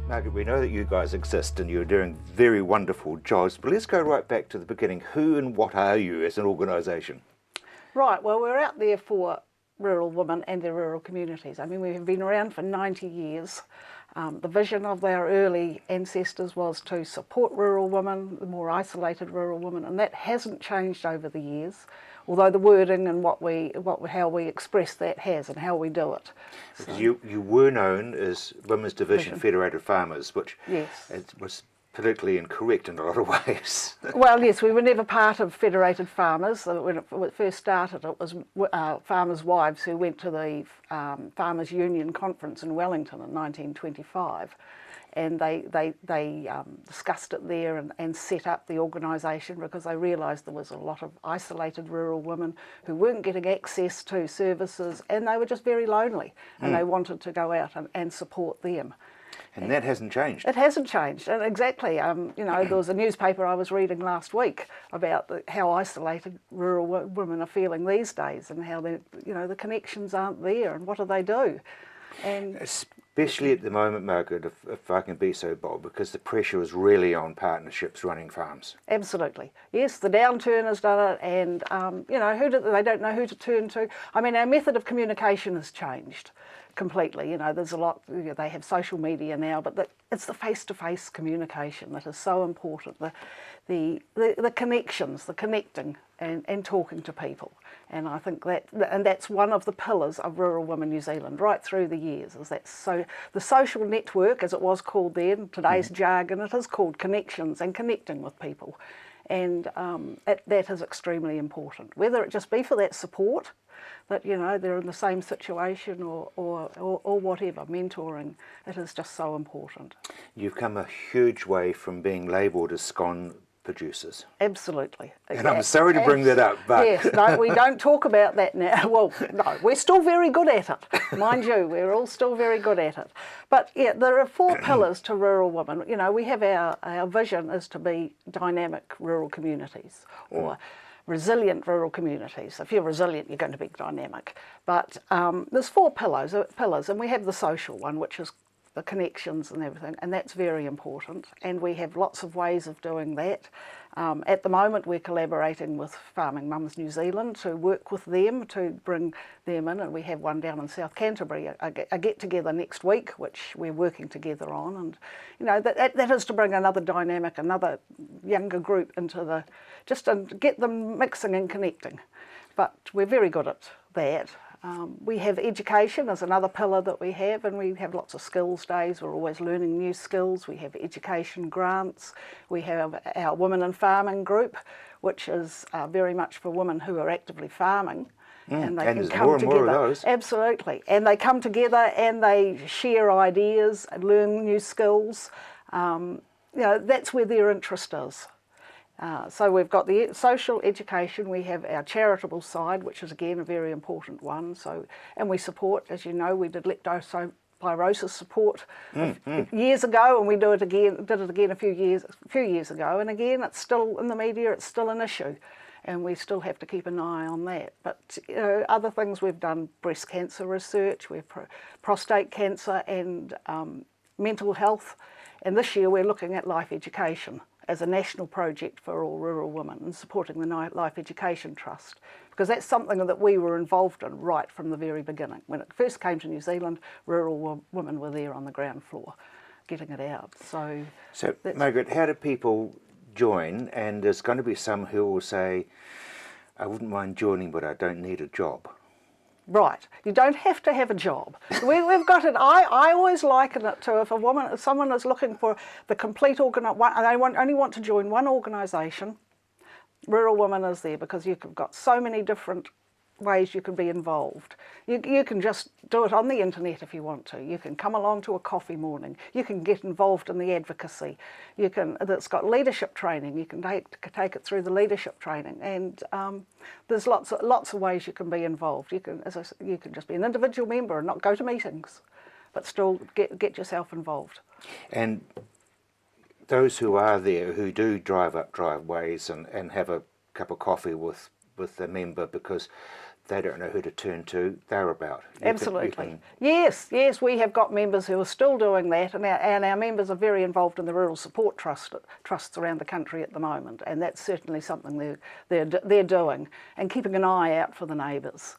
Margaret, we know that you guys exist and you're doing very wonderful jobs, but let's go right back to the beginning. Who and what are you as an organisation? Right, well, we're out there for rural women and their rural communities. I mean, we've been around for 90 years. The vision of our early ancestors was to support rural women, the more isolated rural women, and that hasn't changed over the years, although the wording and how we express that has and how we do it. Because you were known as Women's Division Federated Farmers, which yes, it was politically incorrect in a lot of ways. Well, yes, we were never part of Federated Farmers. When it first started, it was farmers' wives who went to the Farmers' Union Conference in Wellington in 1925, and they discussed it there and set up the organisation because they realised there was a lot of isolated rural women who weren't getting access to services, and they were just very lonely, and they wanted to go out and support them. And that hasn't changed. It hasn't changed, and exactly. You know, there was a newspaper I was reading last week about how isolated rural women are feeling these days, and how the connections aren't there, and what do they do? And especially at the moment, Margaret, if I can be so bold, because the pressure is really on partnerships running farms. Absolutely, yes. The downturn has done it, and you know, they don't know who to turn to. I mean, our method of communication has changed completely. You know, there's a lot. They have social media now, but it's the face-to-face communication that is so important. The connections, the connecting, and talking to people. And I think that's one of the pillars of Rural Women New Zealand right through the years. The social network, as it was called then, today's jargon, it is called connections and connecting with people. And that is extremely important. Whether it just be for that support, that they're in the same situation or whatever, mentoring, it is just so important. You've come a huge way from being labelled as scone producers. Absolutely. And I'm sorry to bring that up, but... Yes, no, we don't talk about that now. Well, no, we're still very good at it. Mind you, we're all still very good at it. But yeah, there are 4 pillars to rural women. You know, we have our vision is to be dynamic rural communities, or resilient rural communities. If you're resilient, you're going to be dynamic. But there's 4 pillars, and we have the social one, which is the connections and everything, and that's very important, and we have lots of ways of doing that. At the moment we're collaborating with Farming Mums New Zealand to work with them to bring them in, and we have one down in South Canterbury, a get-together next week, which we're working together on, and that is to bring another dynamic, another younger group into just to get them mixing and connecting. But we're very good at that. We have education as another pillar that we have, and we have lots of skills days. We're always learning new skills. We have education grants. We have our Women in Farming group, which is very much for women who are actively farming. And they can come together. More of those. Absolutely. And they come together and they share ideas and learn new skills. That's where their interest is. So we've got the social education, we have our charitable side, which is again a very important one. And we support, as you know, we did leptospirosis support years ago, and we did it again a few years ago. And again, it's still in the media, it's still an issue, and we still have to keep an eye on that. But other things we've done: breast cancer research, we've prostate cancer, and mental health. And this year we're looking at life education as a national project for all rural women, and supporting the Life Education Trust, because that's something that we were involved in right from the very beginning. When it first came to New Zealand, rural women were there on the ground floor, getting it out. So Margaret, how do people join? And there's going to be some who will say, I wouldn't mind joining, but I don't need a job. Right, you don't have to have a job. We've got it. I always liken it to if someone is looking for the complete and they only want to join one organisation, Rural Women is there, because you've got so many different ways you can be involved. You can just do it on the internet if you want to. You can come along to a coffee morning. You can get involved in the advocacy. It's got leadership training. You can take it through the leadership training, and there's lots of ways you can be involved. You can just be an individual member and not go to meetings, but still get yourself involved. And those who are there, who do drive up driveways and have a cup of coffee with with a member because they don't know who to turn to. They're about. Absolutely. Yes, we have got members who are still doing that, and our members are very involved in the rural support trusts around the country at the moment, and that's certainly something they're doing, and keeping an eye out for the neighbours.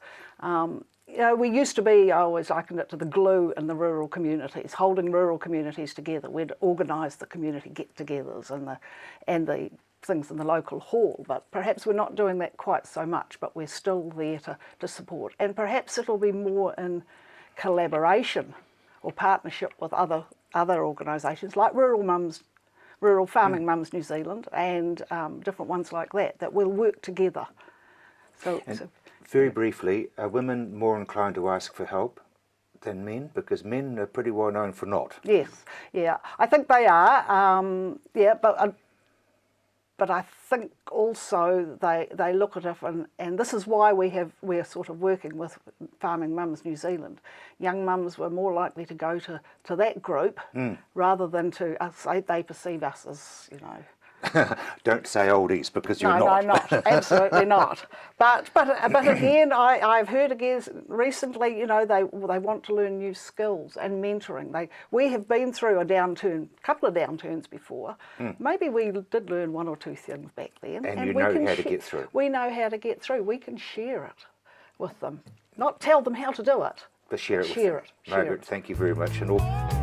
We used to be, I always likened it to the glue in the rural communities, holding rural communities together. We'd organise the community get-togethers and the things in the local hall, but perhaps we're not doing that quite so much, but we're still there to support. And perhaps it'll be more in collaboration or partnership with other organisations like Rural Farming Mums New Zealand, and different ones like that will work together. So very briefly, are women more inclined to ask for help than men? Because men are pretty well known for not. Yes, yeah, I think they are. But I think also they look at it, and this is why we're sort of working with Farming Mums New Zealand. Young mums were more likely to go to that group rather than to us. They perceive us as, Don't say oldies, because you're not. No, I'm not. Absolutely not. But again, I've heard again recently, they want to learn new skills and mentoring. We have been through a couple of downturns before. Maybe we did learn one or two things back then. And you know how to get through. We know how to get through. We can share it with them. Not tell them how to do it. But share it with them. Margaret, thank you very much. And all